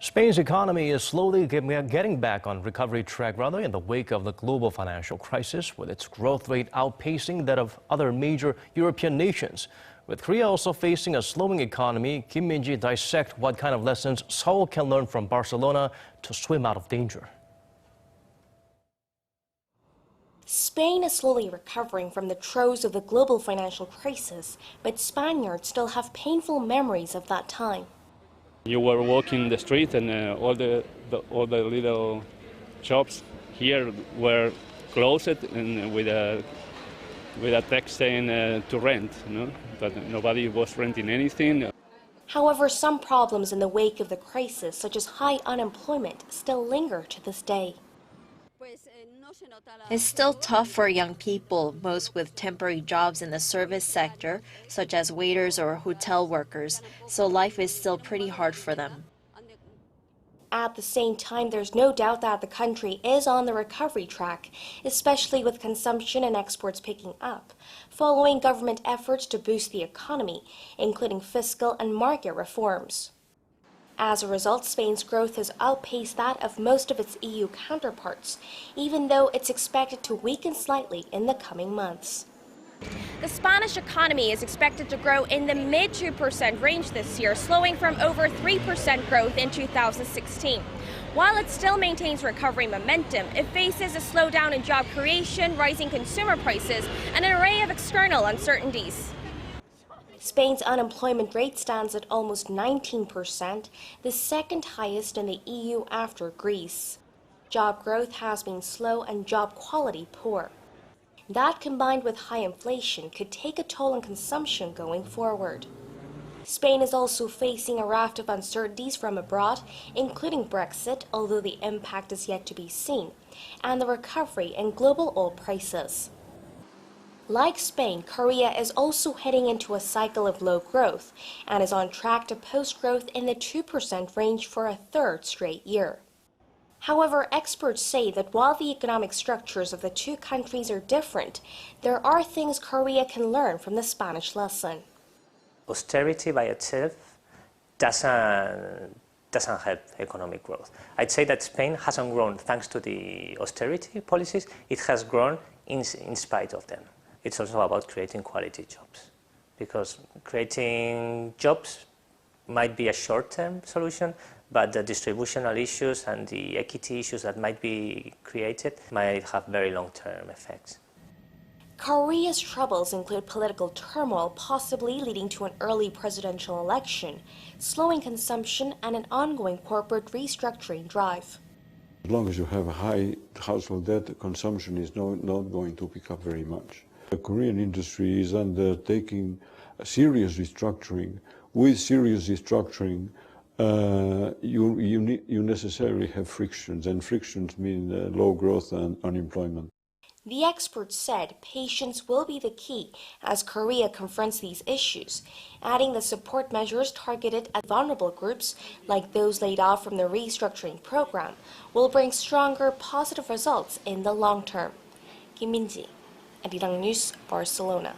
Spain's economy is slowly getting back on recovery track, in the wake of the global financial crisis, with its growth rate outpacing that of other major European nations. With Korea also facing a slowing economy, Kim Min-ji dissect what kind of lessons Seoul can learn from Barcelona to swim out of danger. Spain is slowly recovering from the throes of the global financial crisis, but Spaniards still have painful memories of that time. You were walking the street and all the little shops here were closed and with a text saying to rent, but nobody was renting anything. However, some problems in the wake of the crisis, such as high unemployment, still linger to this day. It's still tough for young people, most with temporary jobs in the service sector, such as waiters or hotel workers, so life is still pretty hard for them. At the same time, there's no doubt that the country is on the recovery track, especially with consumption and exports picking up, following government efforts to boost the economy, including fiscal and market reforms. As a result, Spain's growth has outpaced that of most of its EU counterparts, even though it's expected to weaken slightly in the coming months. The Spanish economy is expected to grow in the mid 2% range this year, slowing from over 3% growth in 2016. While it still maintains recovery momentum, it faces a slowdown in job creation, rising consumer prices, and an array of external uncertainties. Spain's unemployment rate stands at almost 19%, the second highest in the EU after Greece. Job growth has been slow and job quality poor. That, combined with high inflation, could take a toll on consumption going forward. Spain is also facing a raft of uncertainties from abroad, including Brexit, although the impact is yet to be seen, and the recovery in global oil prices. Like Spain, Korea is also heading into a cycle of low growth and is on track to post growth in the 2% range for a third straight year. However, experts say that while the economic structures of the two countries are different, there are things Korea can learn from the Spanish lesson. Austerity by itself doesn't help economic growth. I'd say that Spain hasn't grown thanks to the austerity policies. It has grown in spite of them. It's also about creating quality jobs, because creating jobs might be a short-term solution, but the distributional issues and the equity issues that might be created might have very long-term effects. Korea's troubles include political turmoil, possibly leading to an early presidential election, slowing consumption, and an ongoing corporate restructuring drive. As long as you have a high household debt, consumption is not going to pick up very much. The Korean industry is undertaking a serious restructuring. With serious restructuring, you necessarily have frictions, and frictions mean low growth and unemployment. The experts said patience will be the key as Korea confronts these issues, adding the support measures targeted at vulnerable groups, like those laid off from the restructuring program, will bring stronger positive results in the long term. Kim Min-ji, Arirang News, Barcelona.